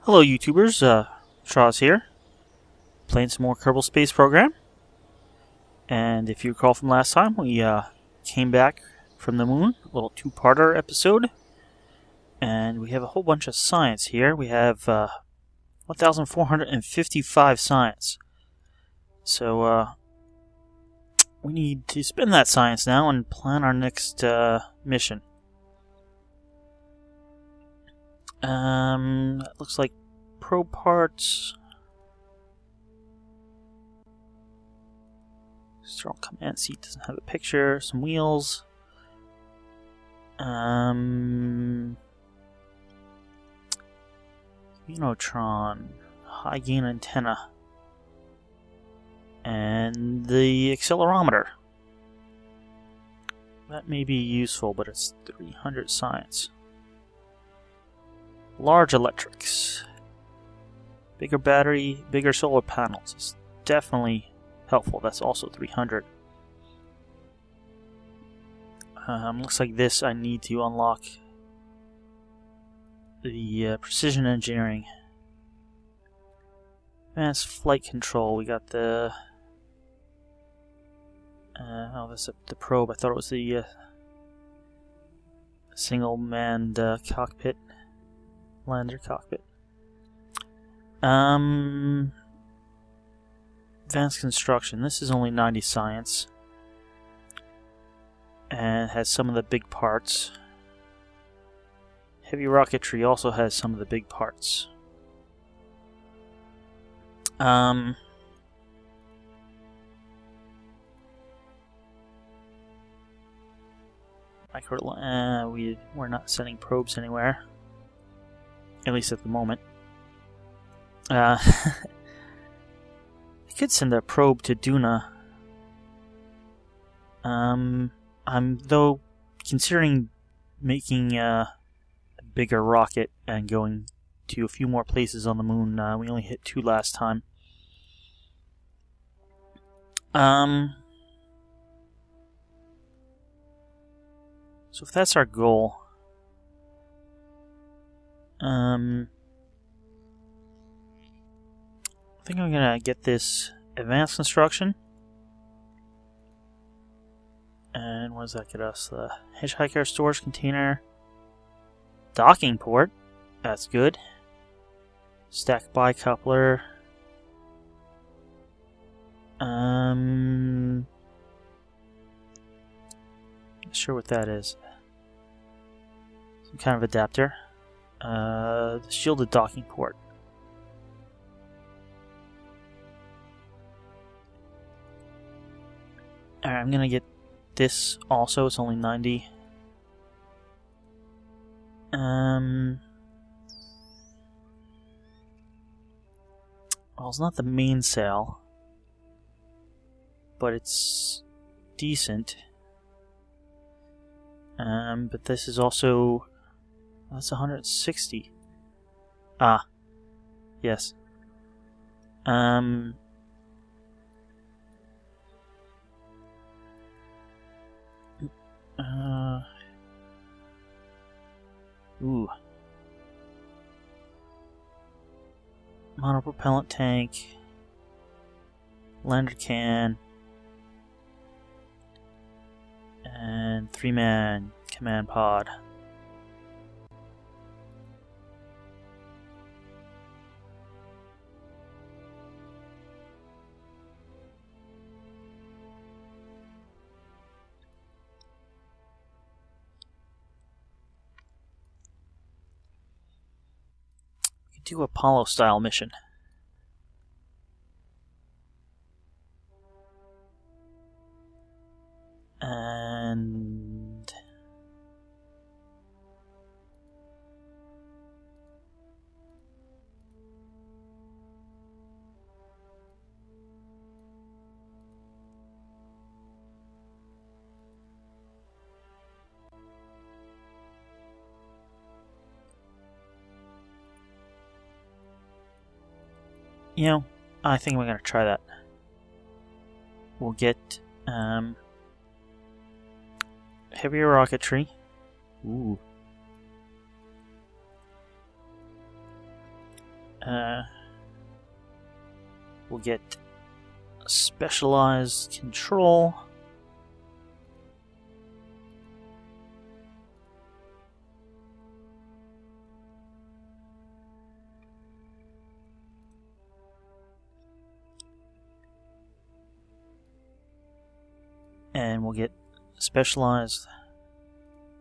Hello YouTubers, Shaw's here, playing some more Kerbal Space Program. And if you recall from last time, we came back from the moon, a little two-parter episode. And we have a whole bunch of science here. We have 1,455 science. So we need to spend that science now and plan our next mission. It looks like probe parts. Strong command seat doesn't have a picture. Some wheels. Unitron, high gain antenna, and the accelerometer. That may be useful, but it's 300 science. Large electrics. Bigger battery, bigger solar panels. It's definitely helpful. That's also 300. Looks like this I need to unlock the precision engineering. Advanced flight control. We got the... that's the probe. I thought it was the single-manned cockpit. Lander cockpit. Advanced construction. This is only 90 science. And has some of the big parts. Heavy rocketry also has some of the big parts. We're not sending probes anywhere. At least at the moment. I could send a probe to Duna. I'm though considering making a bigger rocket and going to a few more places on the moon. We only hit 2 last time. So if that's our goal, I think I'm gonna get this advanced construction. And what does that get us? The hitchhiker storage container, docking port. That's good. Stack bicoupler. Not sure what that is. Some kind of adapter. The shielded docking port. Alright, I'm gonna get this also. It's only 90. Well, it's not the mainsail, but it's decent. But this is also... That's 160. Ah. Yes. Ooh. Monopropellant tank. Lander can. And 3-man command pod. Do Apollo style mission. And you know, I think we're gonna try that. We'll get heavier rocketry. Ooh. We'll get specialized control. And we'll get specialized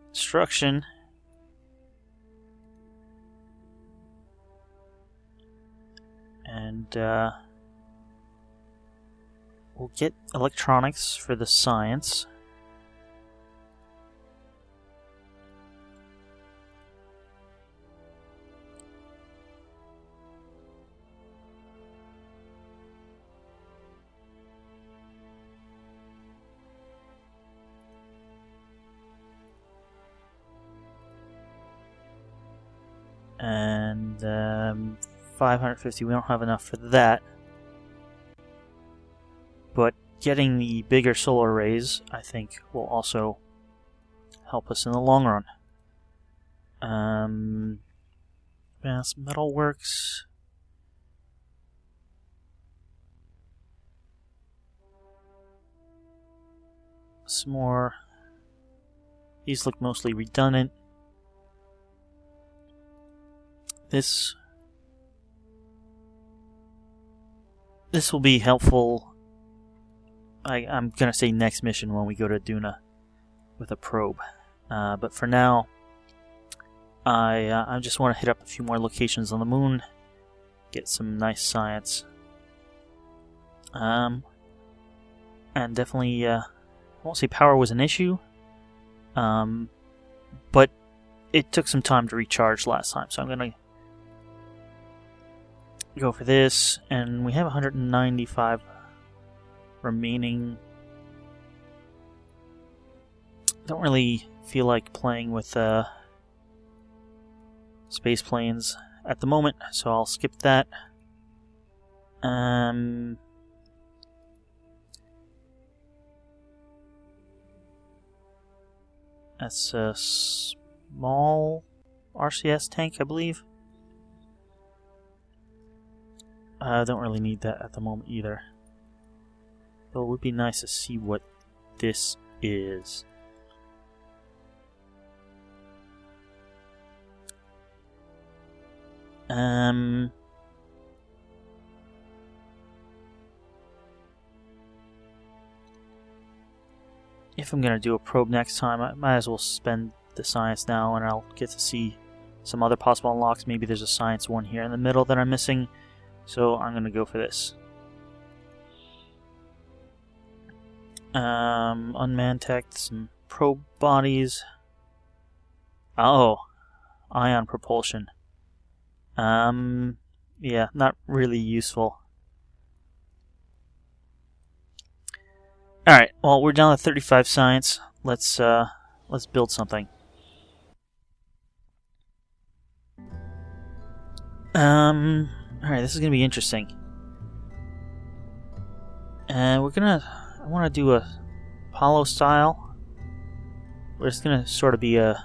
instruction. And we'll get electronics for the science. And 550, we don't have enough for that. But getting the bigger solar arrays, I think, will also help us in the long run. Mass Metalworks. Some more. These look mostly redundant. This will be helpful. I'm gonna say next mission when we go to Duna with a probe. But for now, I just want to hit up a few more locations on the moon, get some nice science, and definitely I won't say power was an issue, but it took some time to recharge last time, so I'm gonna go for this, and we have 195 remaining. Don't really feel like playing with space planes at the moment, so I'll skip that. That's a small RCS tank, I believe. I don't really need that at the moment either. Though it would be nice to see what this is. If I'm gonna do a probe next time, I might as well spend the science now, and I'll get to see some other possible unlocks. Maybe there's a science one here in the middle that I'm missing. So I'm gonna go for this. Unmanned tech, some probe bodies. Oh, ion propulsion. Yeah, not really useful. Alright, well, we're down to 35 science. Let's build something. Alright, this is gonna be interesting. I want to do a Apollo style. But it's gonna sort of be I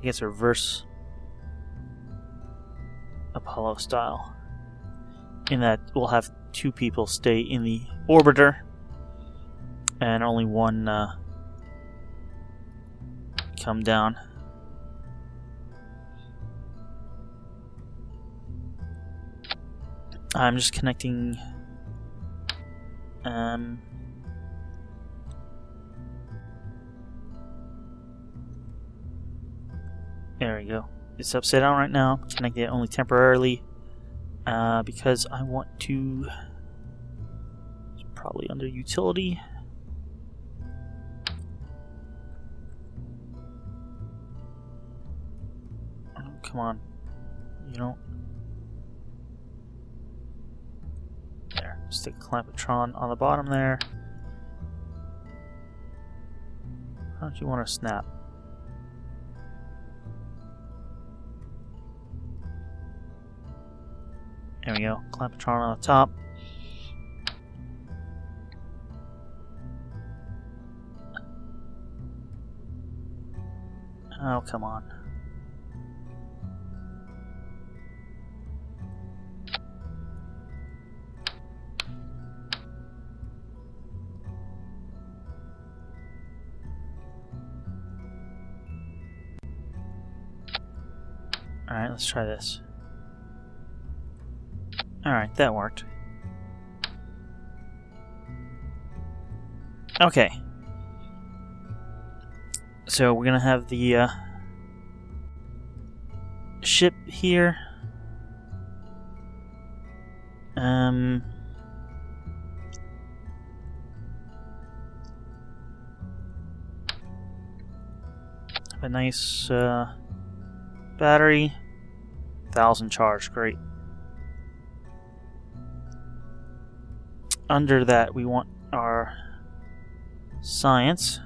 guess, a reverse Apollo style. In that we'll have two people stay in the orbiter, and only one come down. I'm just connecting. There we go. It's upside down right now. I'm connecting it only temporarily because I want to. It's probably under utility. Oh, come on. You don't. There. Stick a clampetron on the bottom there. How don't you want to snap? There we go. Clampetron on the top. Oh, come on. Alright, let's try this. Alright, that worked. Okay. So we're gonna have the ship here. Have a nice battery. 1,000 charge, great. Under that we want our science.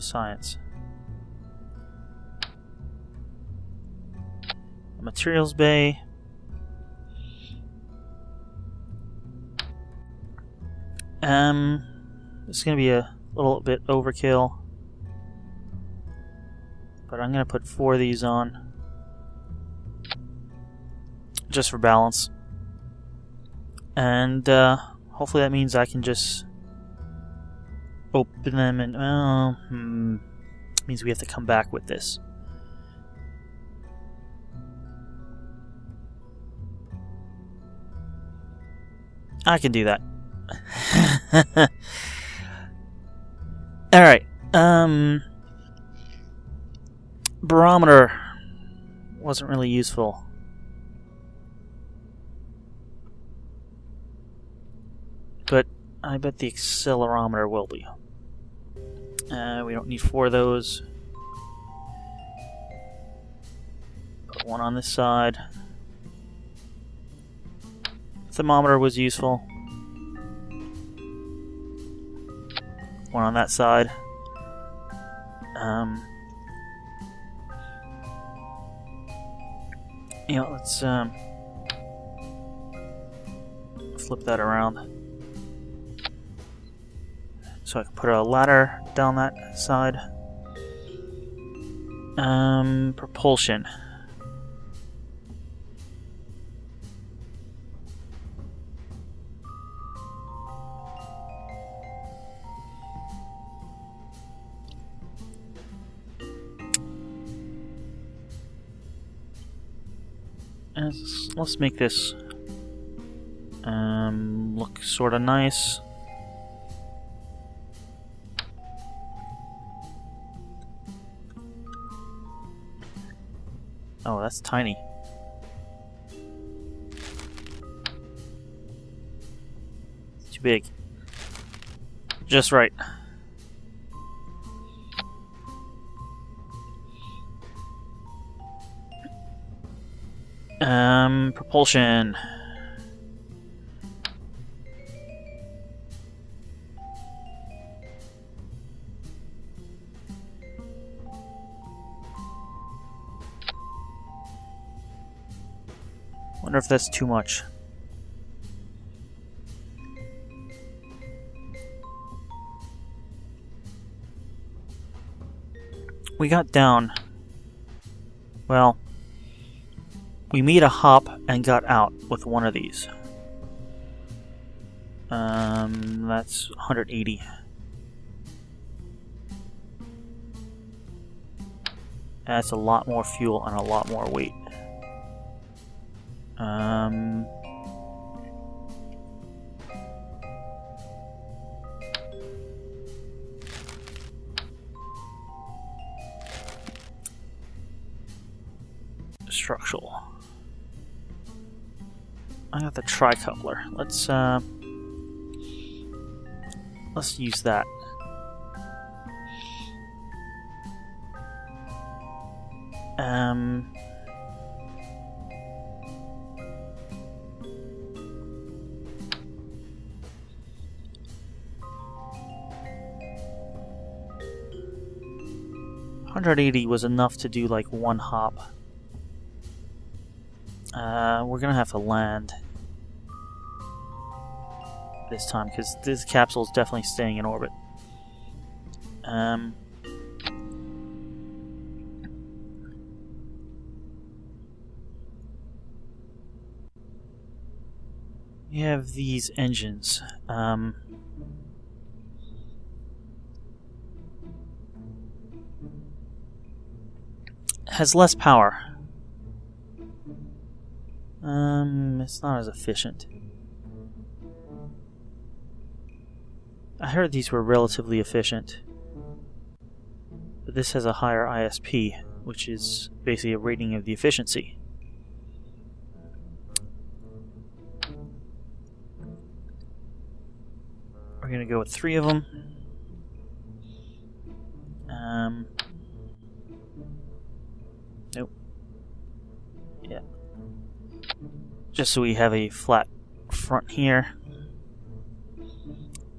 Science. Materials bay. This is gonna be a little bit overkill, but I'm gonna put 4 of these on just for balance, and hopefully that means I can just open them and means we have to come back with this. I can do that. Alright. Barometer wasn't really useful. But I bet the accelerometer will be. We don't need 4 of those. Put 1 on this side. Thermometer was useful. 1 on that side. Let's flip that around. So I can put a ladder down that side. Propulsion. Let's make this look sort of nice. Oh, that's tiny. It's too big. Just right. Propulsion. Wonder if that's too much. We got down. Well, we made a hop and got out with 1 of these. That's 180. That's a lot more fuel and a lot more weight. Structural. I got the tri-coupler. Let's use that. $180 was enough to do like 1 hop. We're gonna have to land this time because this capsule is definitely staying in orbit. We have these engines. has less power. It's not as efficient. I heard these were relatively efficient. But this has a higher ISP, which is basically a rating of the efficiency. We're going to go with 3 of them. Nope. Yeah. Just so we have a flat front here.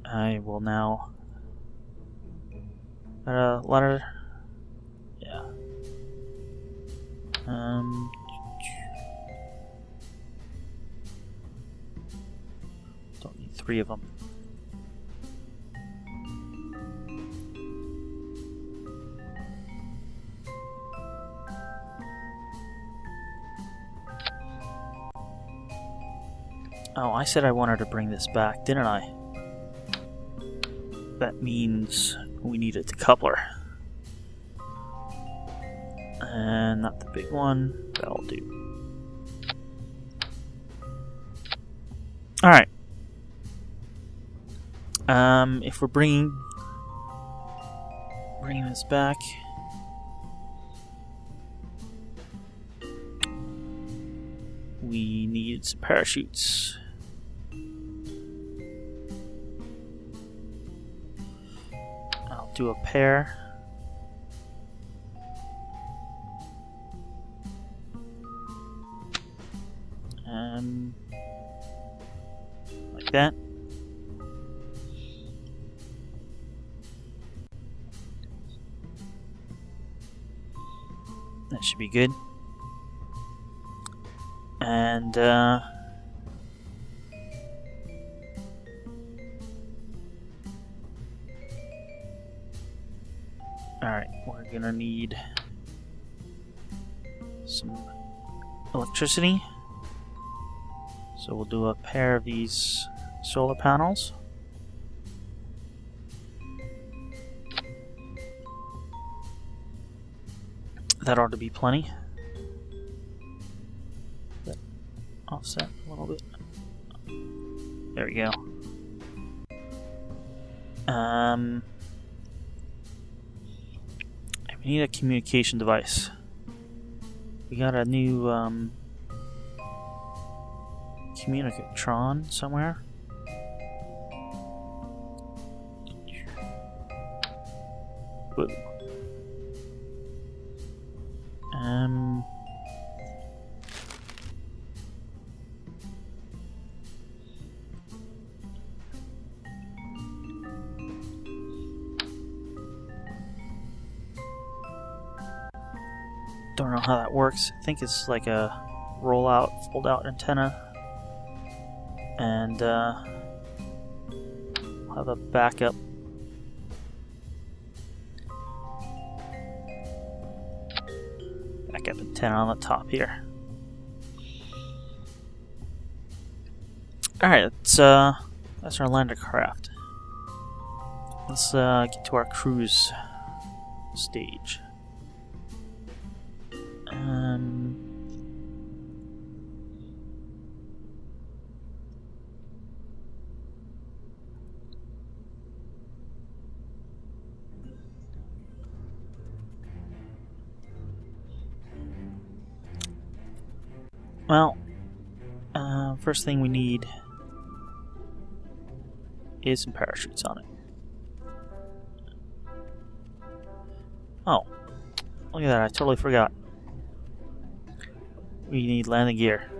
I will now add a ladder. Yeah. Don't need 3 of them. Oh, I said I wanted to bring this back, didn't I? That means we need a decoupler. And not the big one. That'll do. Alright. If we're bringing this back, we need some parachutes. I'll do a pair. Like that. That should be good. And alright, we're gonna need some electricity. So we'll do a pair of these solar panels. That ought to be plenty. Offset a little bit. There we go. We need a communication device. We got a new communicatron somewhere. Whoa. Don't know how that works. I think it's like a roll-out, fold-out antenna. And I'll have a backup. Backup antenna on the top here. Alright, that's our lander craft. Let's get to our cruise stage. Well, first thing we need is some parachutes on it. Oh, look at that, I totally forgot. We need landing gear.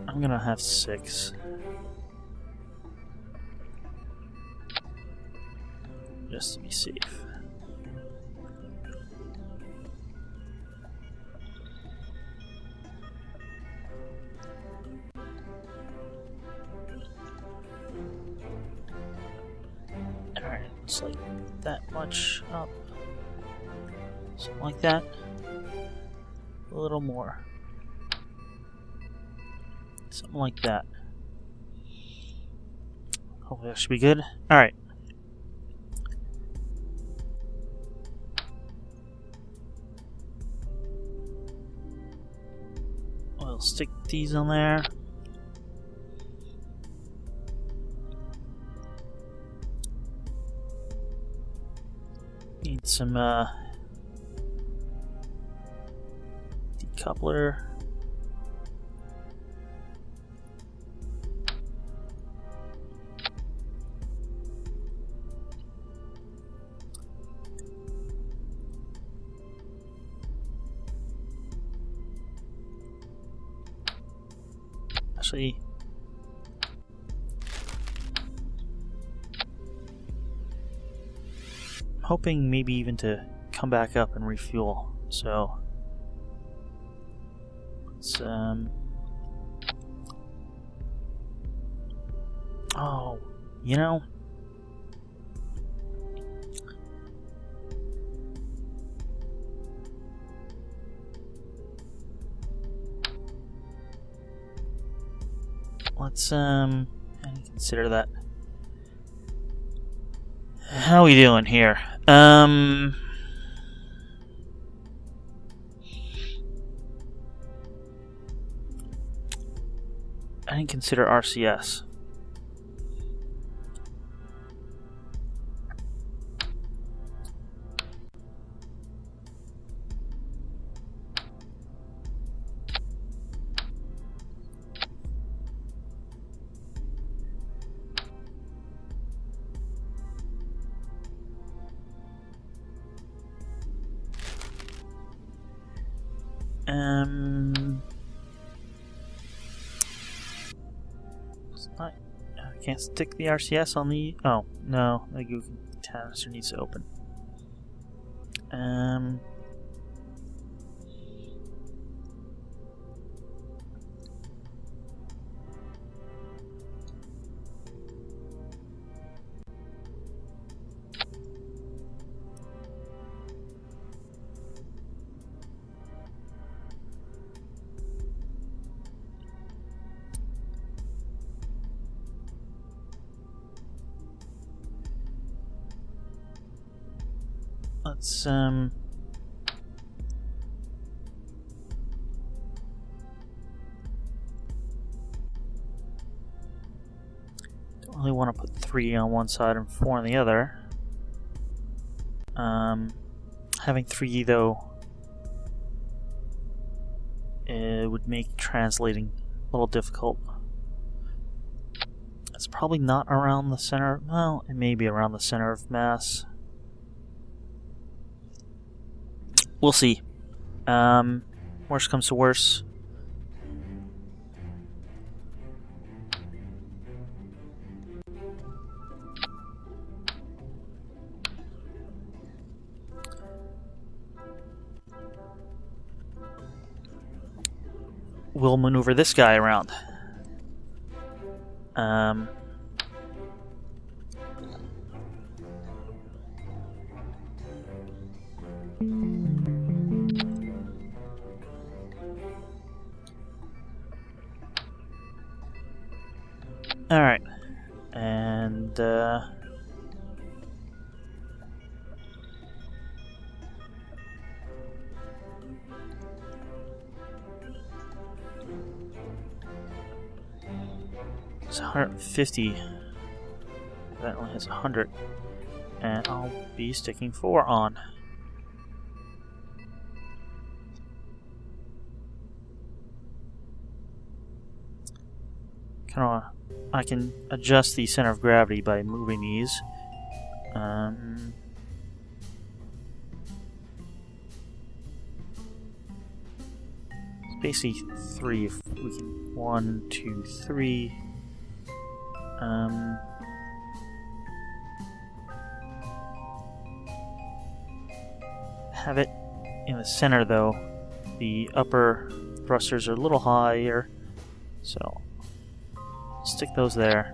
I'm gonna have 6. Just to be safe. Alright, it's like that much up. Something like that. A little more. Something like that. Hopefully that should be good. Alright. We'll stick these on there. Need some decoupler. Actually, I'm hoping maybe even to come back up and refuel. So let's oh, you know, let's consider that. How we doing here? I didn't consider RCS. It's not, I can't stick the RCS on the. Oh no, the Google canister needs to open. Let's don't really want to put 3 on one side and 4 on the other. Having 3 though, it would make translating a little difficult. It's probably not around the center. Well, it may be around the center of mass. We'll see. Worst comes to worst. We'll maneuver this guy around. Alright, and it's 150. That only has 100, and I'll be sticking 4 on. I can adjust the center of gravity by moving these. It's basically 3 if we can. 1, 2, 3. Have it in the center though. The upper thrusters are a little higher, so stick those there.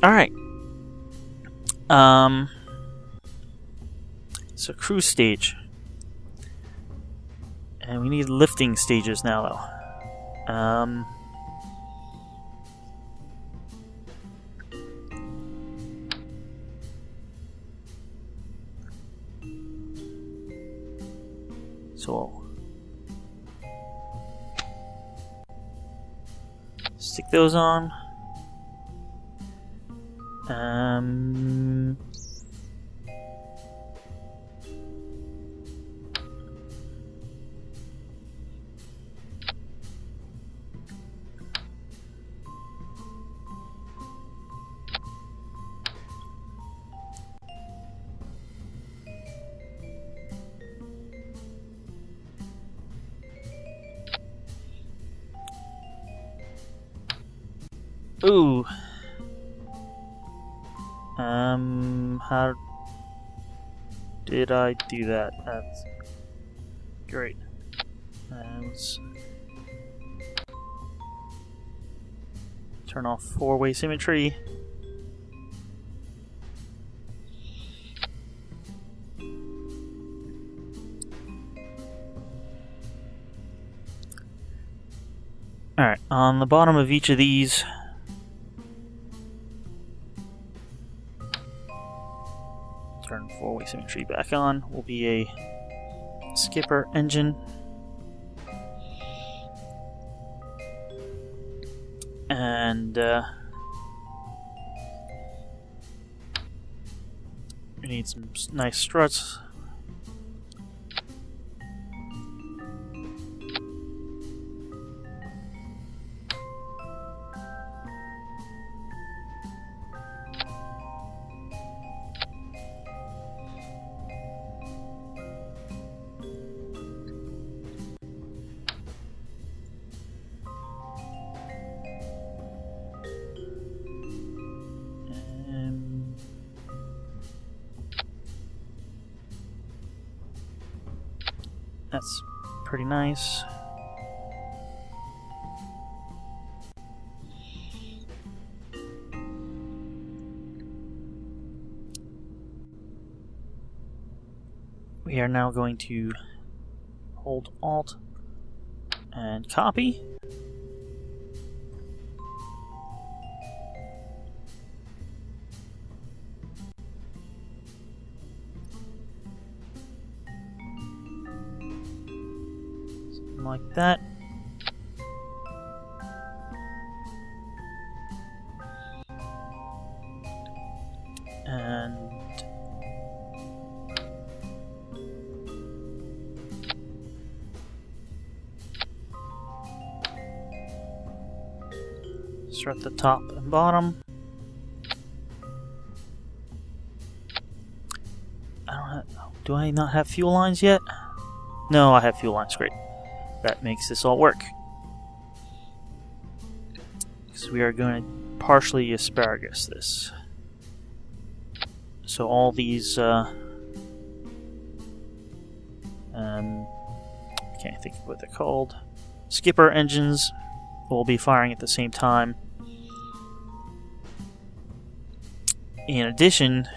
Alright. So cruise stage. And we need lifting stages now though. So stick those on. Ooh. How did I do that? That's great. Let's turn off four-way symmetry. Alright, on the bottom of each of these, turn four-way symmetry back on, will be a skipper engine. And we need some nice struts. That's pretty nice. We are now going to hold Alt and copy. Like that. And strut the top and bottom. Do I not have fuel lines yet? No, I have fuel lines. Great. That makes this all work. Because we are going to partially asparagus this. So all these, can't think of what they're called. Skipper engines will be firing at the same time. In addition,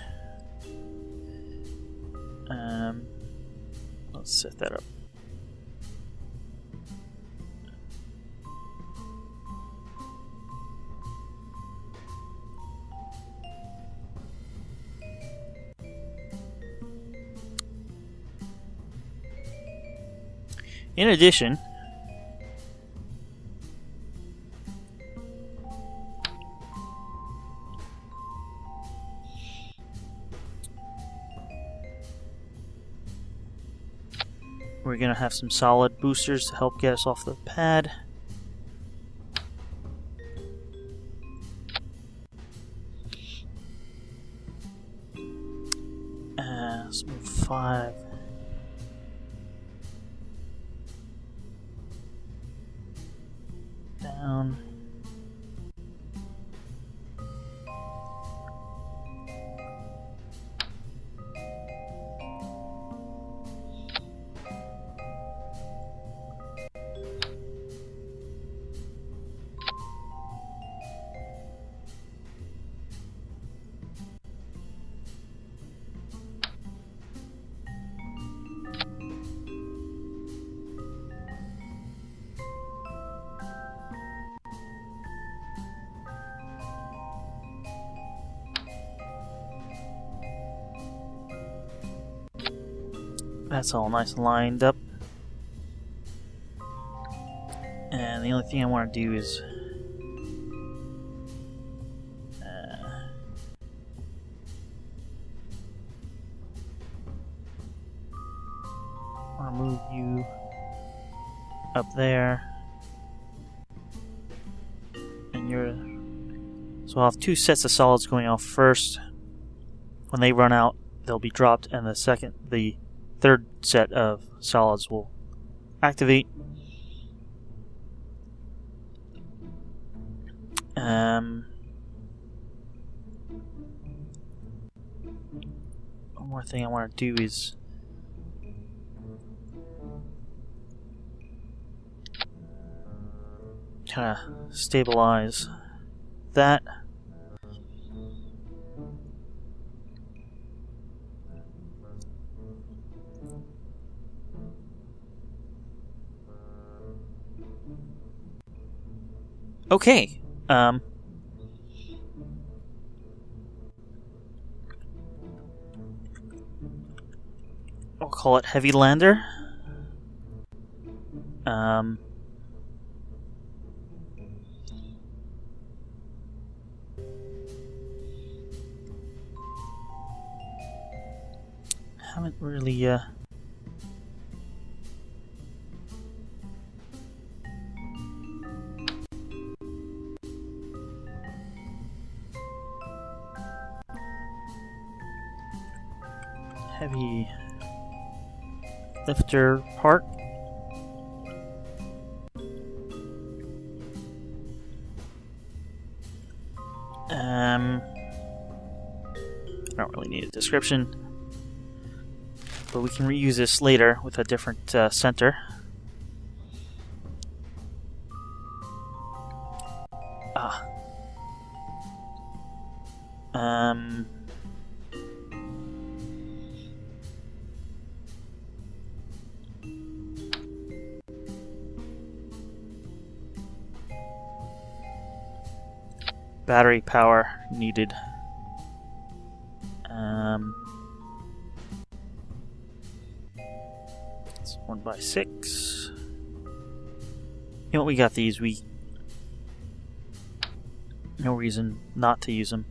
let's set that up. In addition, we're going to have some solid boosters to help get us off the pad. Let's move 5. Down. That's all nice and lined up. the only thing I want to do is I'll move you up there, and you're. So I'll have two sets of solids going off first. When they run out, they'll be dropped, and the third set of solids will activate. One more thing I want to do is kind of stabilize that. Okay. We'll call it Heavy Lander. Haven't really heavy lifter part. I don't really need a description, but we can reuse this later with a different center. Battery power needed. It's 1x6. You know what? We got these. No reason not to use them.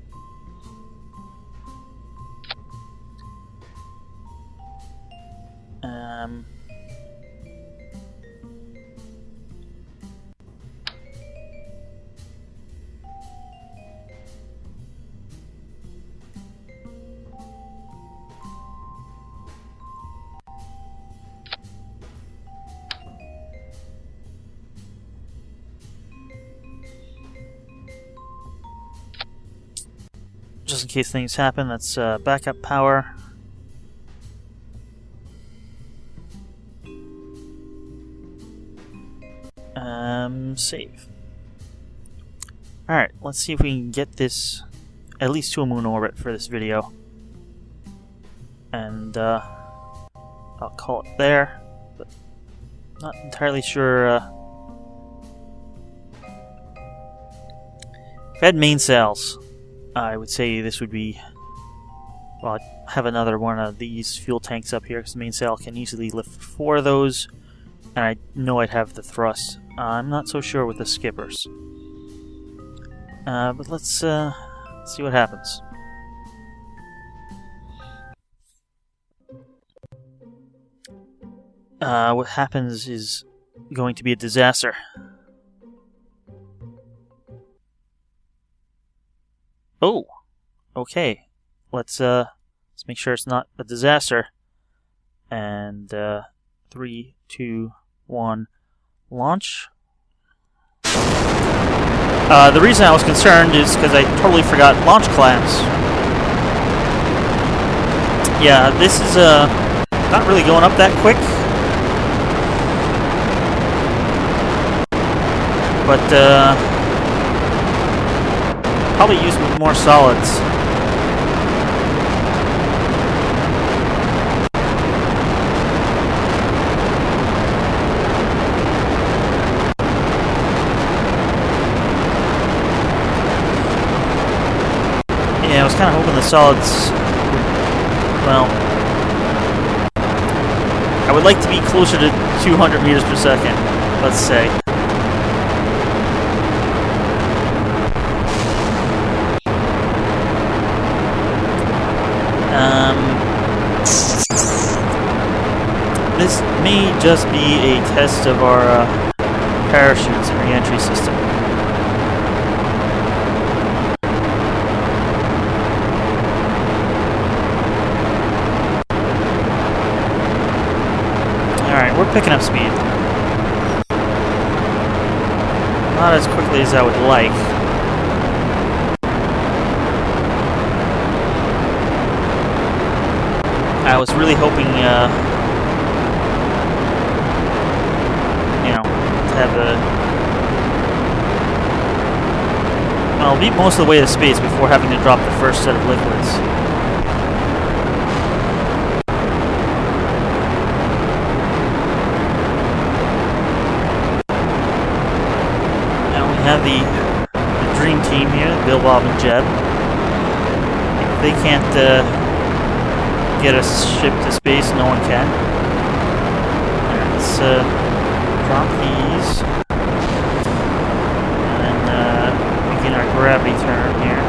Just in case things happen, that's backup power. Save. Alright, let's see if we can get this at least to a moon orbit for this video. And I'll call it there, but not entirely sure. If I had main sails, I would say this would be. Well, I'd have another one of these fuel tanks up here because the main sail can easily lift 4 of those, and I know I'd have the thrust. I'm not so sure with the skippers. But let's see what happens. What happens is going to be a disaster. Oh, okay. Let's make sure it's not a disaster. And 3, 2, 1, launch. The reason I was concerned is because I totally forgot launch clamps. Yeah, this is not really going up that quick. But probably use more solids. Yeah, I was kind of hoping the solids would, well, I would like to be closer to 200 meters per second, let's say. might just be a test of our parachutes and re-entry system. Alright, we're picking up speed. Not as quickly as I would like. I was really hoping, you know, to have well, beat most of the way to space before having to drop the first set of liquids. Now we have the dream team here, Bill, Bob, and Jeb. If they can't, get a ship to space, no one can. Alright, let's drop these. And then begin our gravity turn here.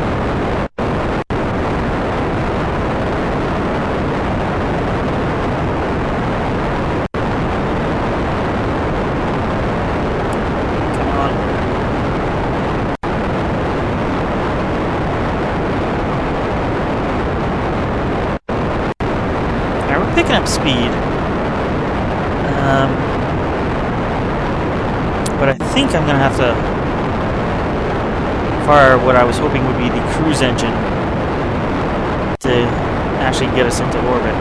Come on. Picking up speed, but I think I'm gonna have to fire what I was hoping would be the cruise engine to actually get us into orbit.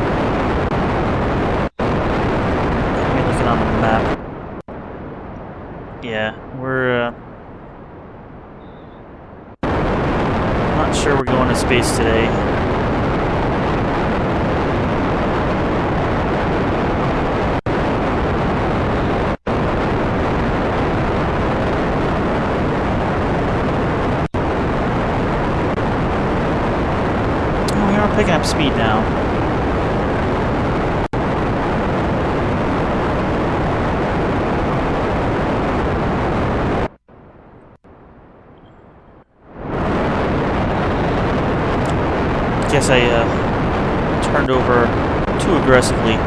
Let me look on the map. Yeah, we're not sure we're going to space today. Picking up speed now. Guess I turned over too aggressively.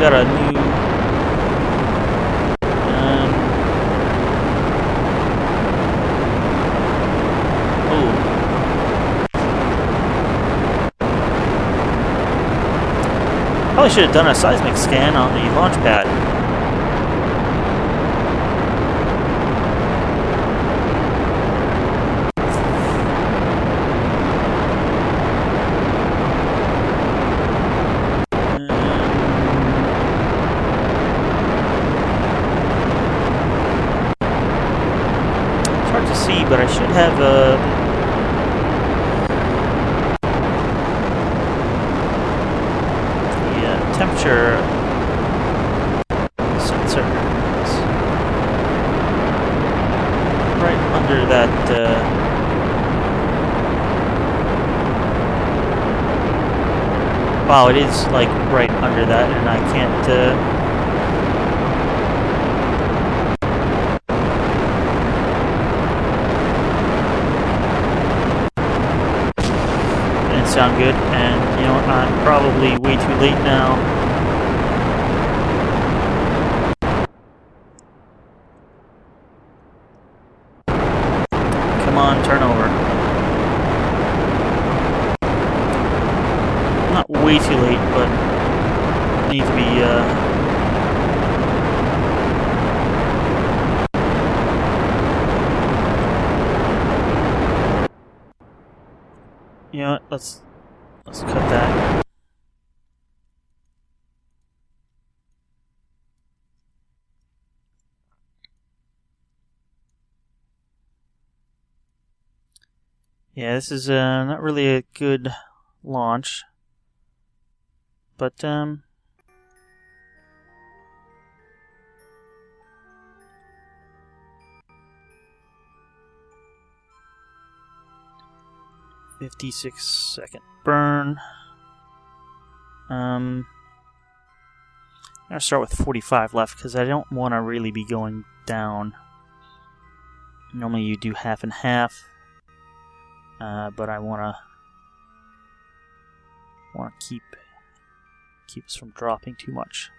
Got a new probably should have done a seismic scan on the launch pad. But I should have the temperature sensor. It's right under that. Wow, it is like right under that, and I can't. Sound good, and you know what, I'm probably way too late now. Come on, turn over. Not way too late, but need to be you know what, let's cut that. Yeah, this is not really a good launch, but 56-second burn. I'm going to start with 45 left because I don't want to really be going down. Normally you do half and half, but I want to keep us from dropping too much.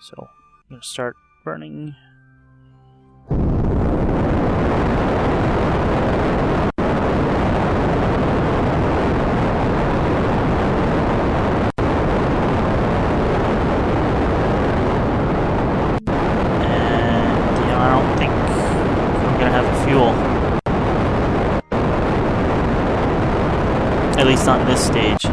So I'm going to start burning. At least not in this stage.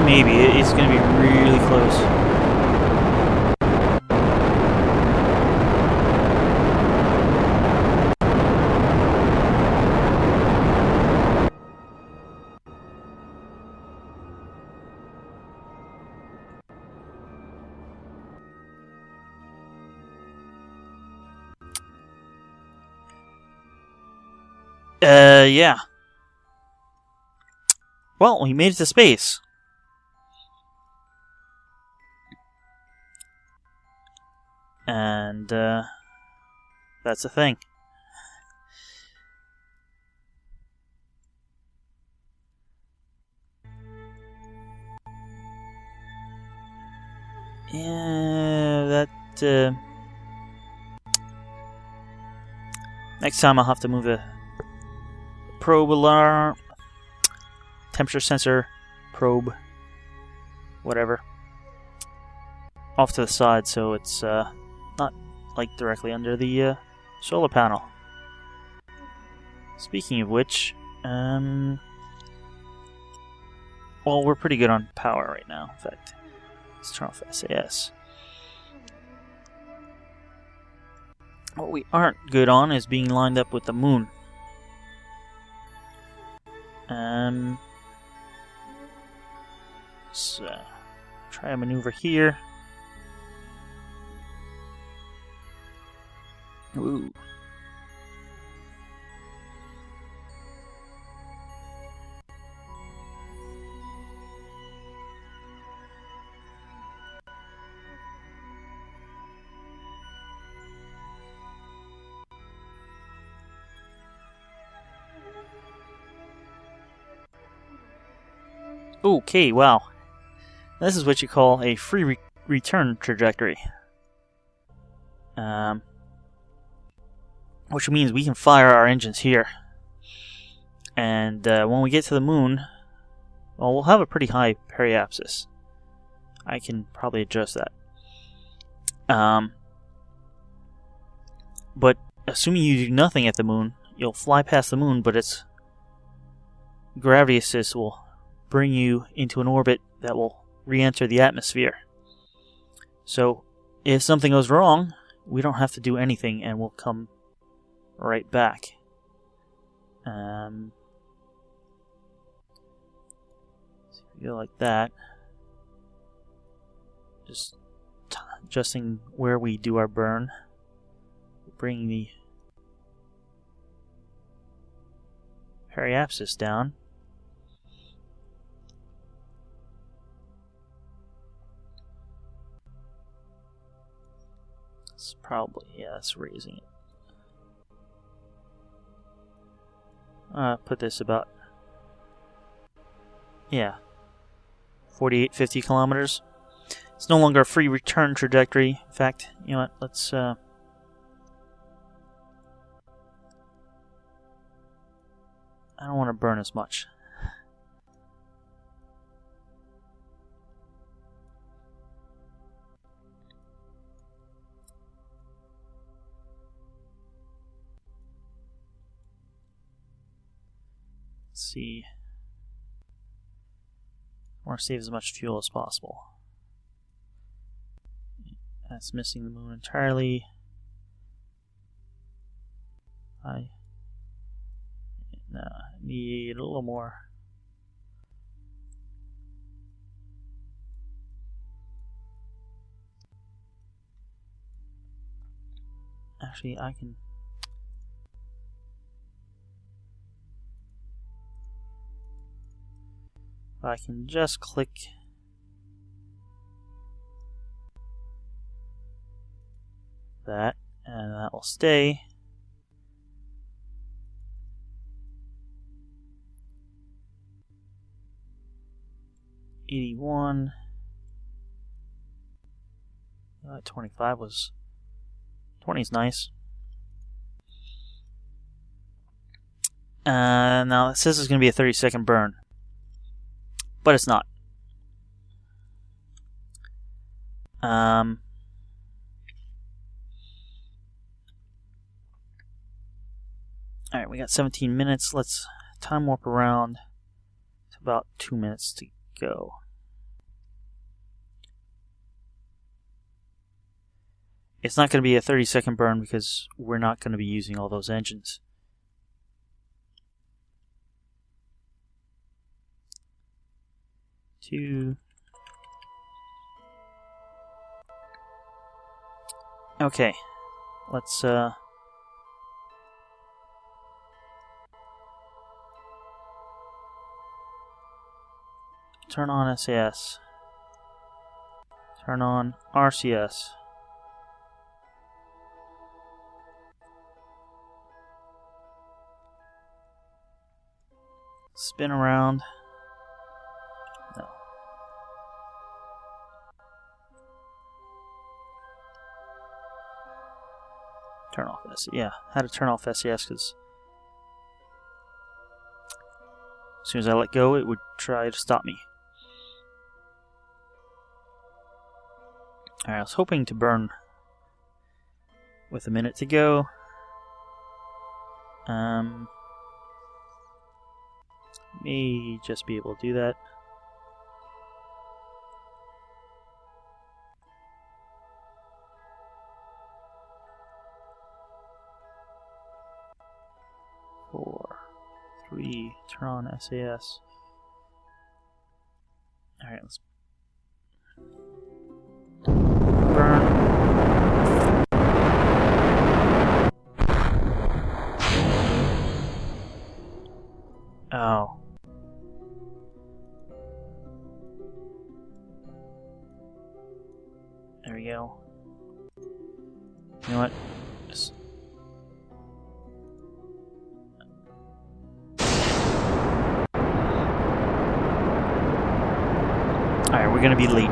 Maybe. It's going to be really close. Yeah. Well, we made it to space. And, that's the thing. Yeah, that, next time I'll have to move a probe alarm, temperature sensor, probe, whatever, off to the side so it's not like directly under the solar panel. Speaking of which, well, we're pretty good on power right now. In fact, let's turn off SAS. What we aren't good on is being lined up with the moon. So try a maneuver here. Ooh. Okay, wow. This is what you call a free return trajectory. Which means we can fire our engines here. And when we get to the moon, well, we'll have a pretty high periapsis. I can probably adjust that. But assuming you do nothing at the moon, you'll fly past the moon, but its gravity assist will bring you into an orbit that will re-enter the atmosphere. So if something goes wrong, we don't have to do anything and we'll come right back. So if you go like that, just adjusting where we do our burn, bringing the periapsis down. It's probably, yeah, it's raising it. Put this about, yeah, 48, 50 kilometers. It's no longer a free return trajectory. In fact, you know what, let's, I don't want to burn as much. Let's see. I want to save as much fuel as possible. That's missing the moon entirely. I need a little more. Actually, I can... I can just click that, and that will stay. $81. 25 was... 20 is nice. Now it says it's going to be a 30-second burn, but it's not. Alright, we got 17 minutes. Let's time warp around. It's about 2 minutes to go. It's not going to be a 30-second burn because we're not going to be using all those engines. Okay, let's turn on SAS. Turn on RCS. Spin around. No. Turn off SAS. Yeah, had to turn off SAS because as soon as I let go, it would try to stop me. Alright, I was hoping to burn with a minute to go. May just be able to do that. Four, three, turn on SAS. Alright, let's burn. Oh. There we go. You know what? Just... Alright, we're gonna be late.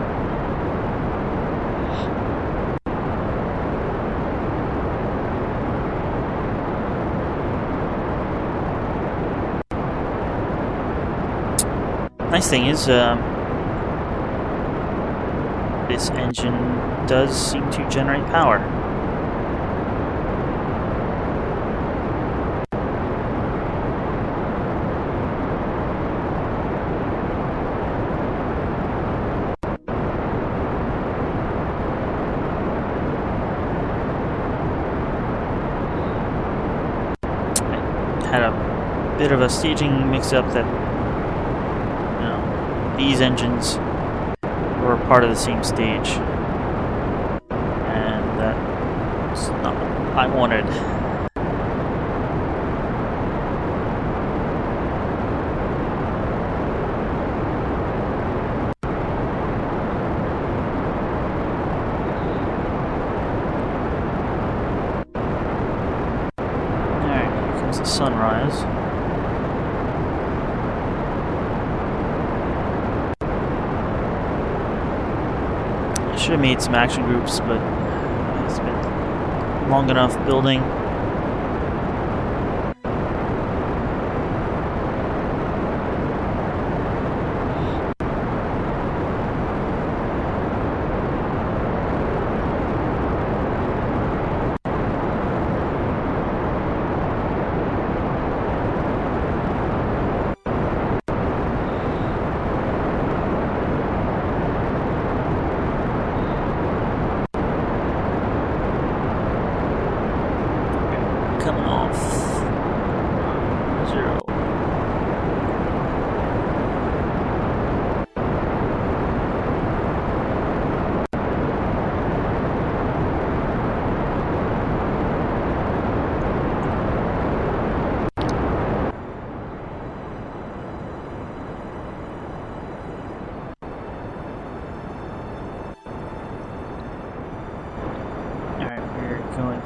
Nice thing is, this engine does seem to generate power. I had a bit of a staging mix-up that these engines were part of the same stage, and that was not what I wanted. Alright, here comes the sunrise. Should have made some action groups, but it's been long enough building.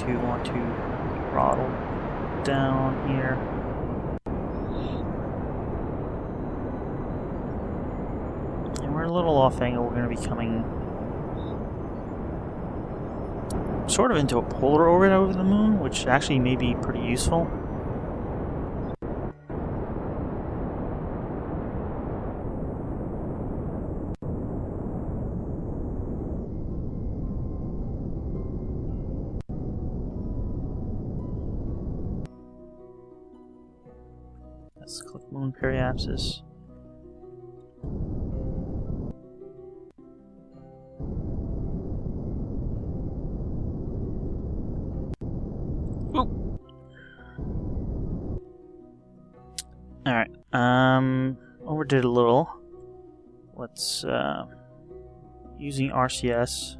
to want to throttle down here. And we're a little off angle. We're going to be coming sort of into a polar orbit over the moon, which actually may be pretty useful. Let's click moon periapsis. Alright, overdid a little. Let's, using RCS.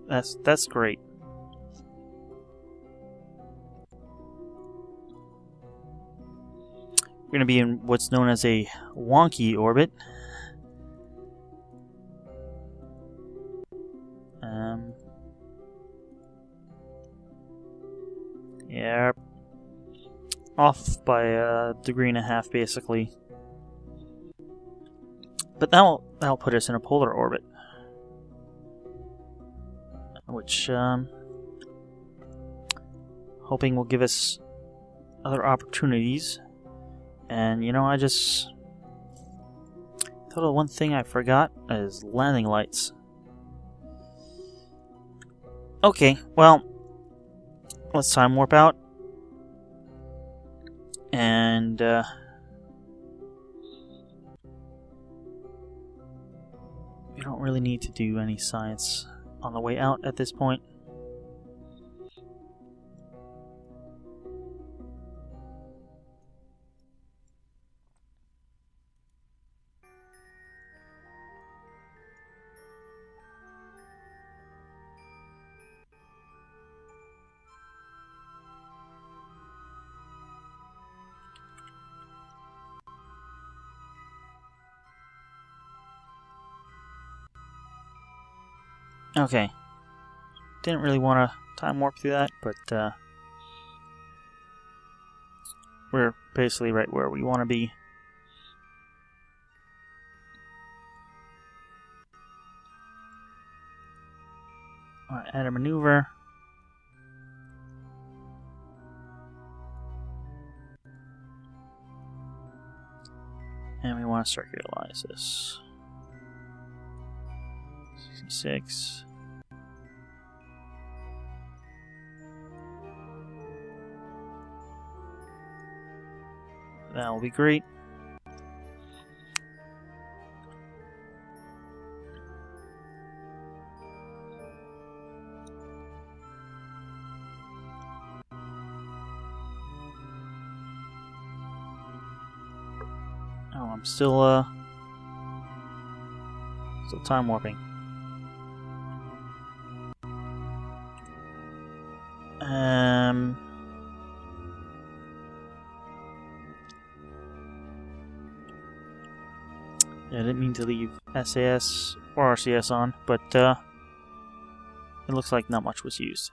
That's great. We're going to be in what's known as a wonky orbit. Yeah, off by a degree and a half, basically. But that'll put us in a polar orbit, which hoping will give us other opportunities. And you know, I just thought of one thing I forgot is landing lights. Okay, well, let's time warp out. And we don't really need to do any science on the way out at this point. Okay, didn't really want to time warp through that, but we're basically right where we want to be. Alright, add a maneuver. And we want to circularize this. 66. That will be great. Oh, I'm still time warping. Yeah, I didn't mean to leave SAS or RCS on, but it looks like not much was used.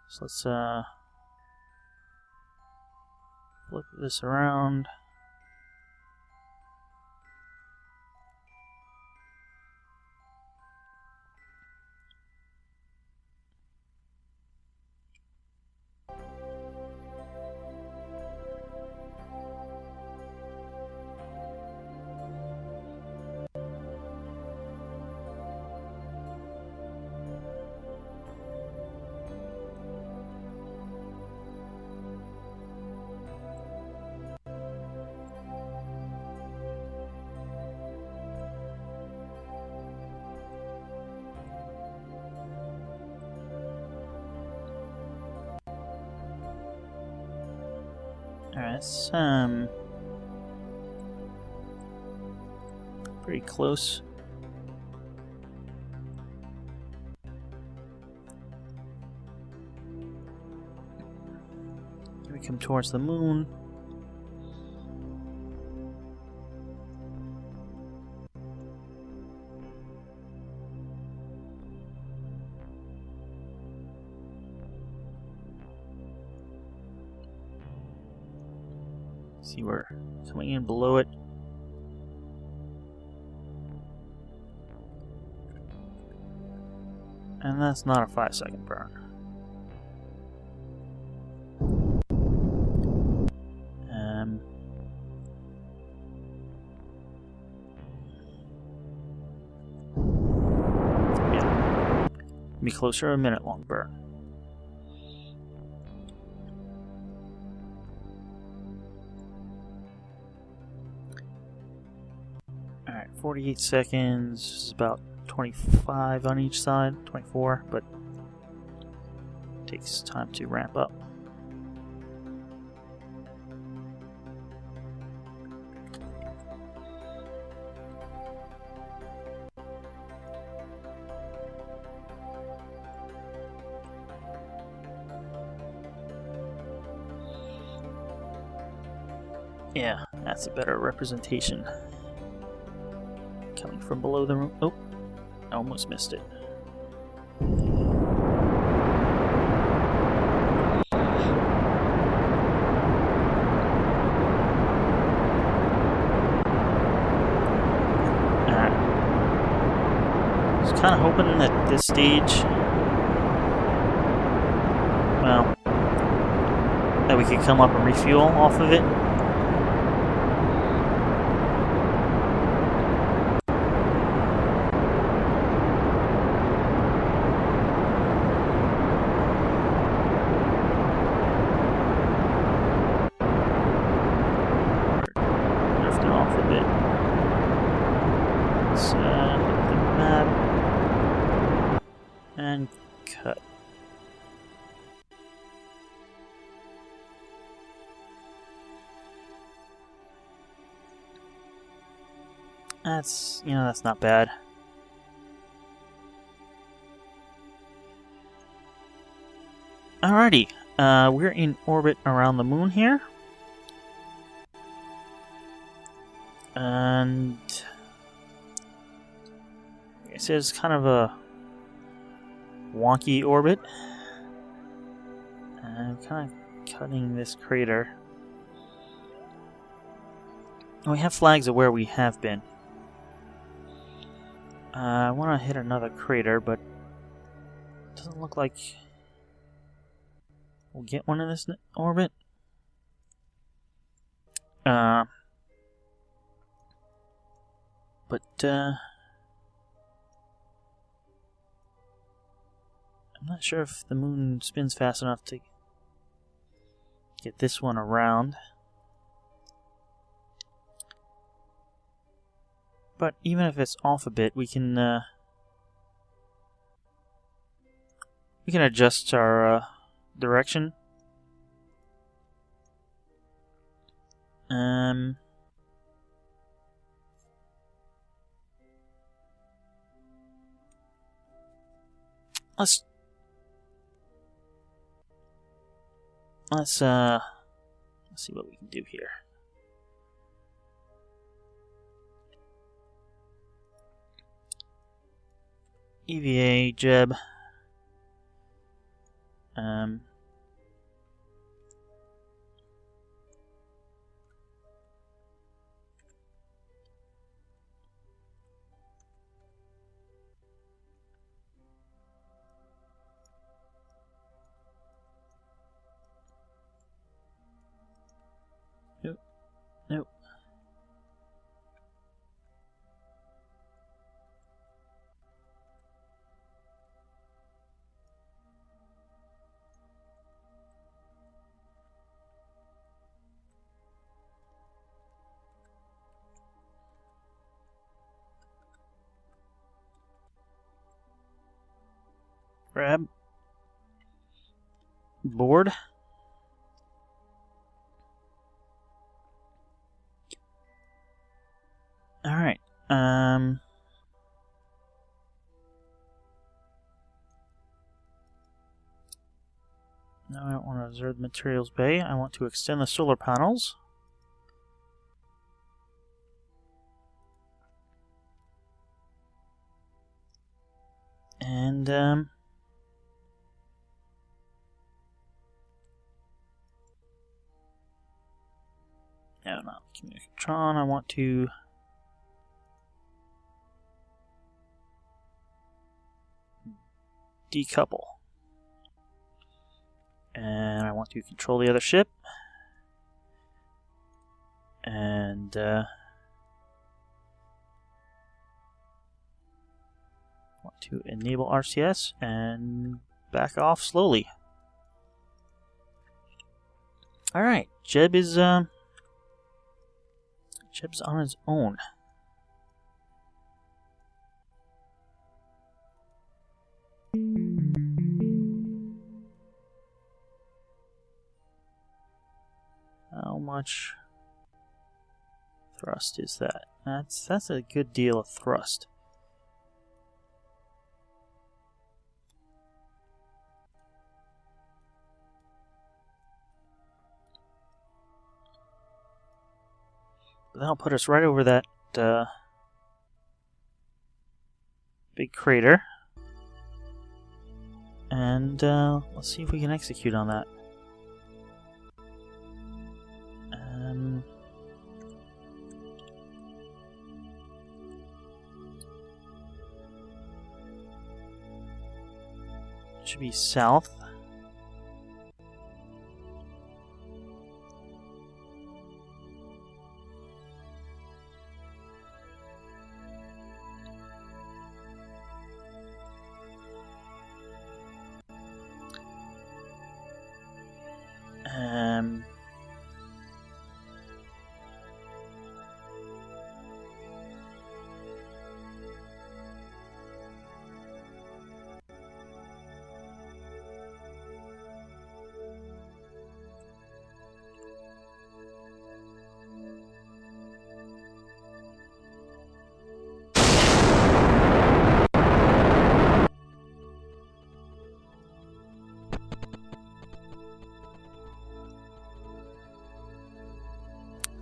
So let's flip this around. Alright, that's pretty close. Here we come towards the moon. See, we're coming in below it. And that's not a 5-second burn. Yeah. Be closer to a minute-long burn. Alright, 48 seconds is about 25 on each side, 24, but it takes time to ramp up. Yeah, that's a better representation. Coming from below the room. Oh, I almost missed it. Alright. I was kind of hoping that this stage, well, that we could come up and refuel off of it. And cut. That's, that's not bad. Alrighty, we're in orbit around the moon here. And it says kind of a wonky orbit. I'm kind of cutting this crater. And we have flags of where we have been. I want to hit another crater, but it doesn't look like we'll get one in this orbit. I'm not sure if the moon spins fast enough to get this one around. But even if it's off a bit, we can adjust our direction. Let's see what we can do here. EVA Jeb. Nope. Grab. Board. Alright. No, I don't want to reserve the materials bay. I want to extend the solar panels. And, No, not Communicatron. I want to decouple. And I want to control the other ship. And want to enable RCS and back off slowly. Alright, Jeb is Jeb's on his own. How much thrust is that? That's a good deal of thrust. But that'll put us right over that big crater. And let's see if we can execute on that. Should be south.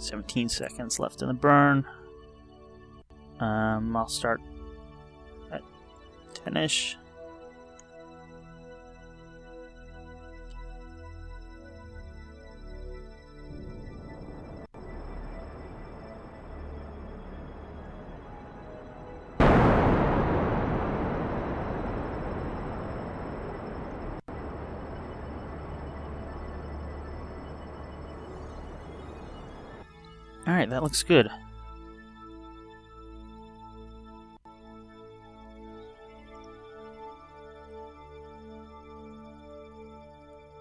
"17 seconds left in the burn. I'll start at 10-ish. Alright, that looks good.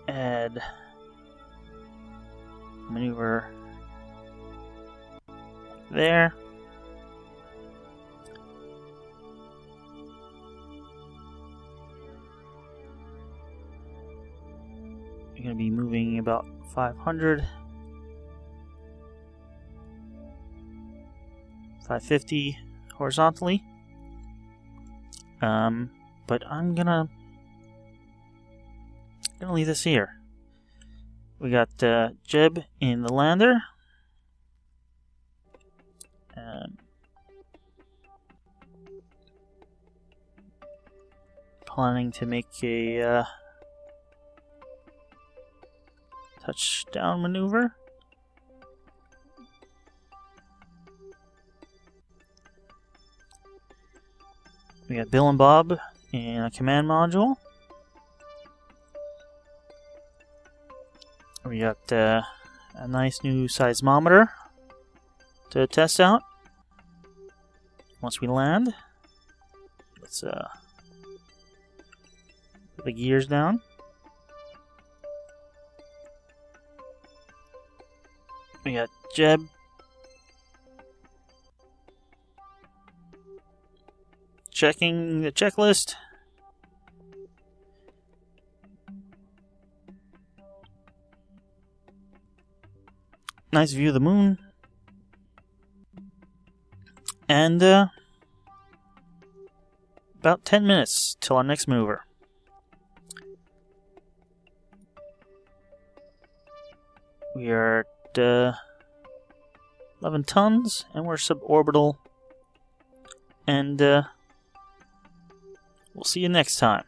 Add maneuver there. You're going to be moving about 500. 550 horizontally. But I'm gonna leave this here. We got Jeb in the lander. Planning to make a touchdown maneuver. We got Bill and Bob in a command module. We got a nice new seismometer to test out. Once we land, let's put the gears down. We got Jeb checking the checklist. Nice view of the moon. And about 10 minutes till our next maneuver. We are at 11 tons and we're suborbital. And we'll see you next time.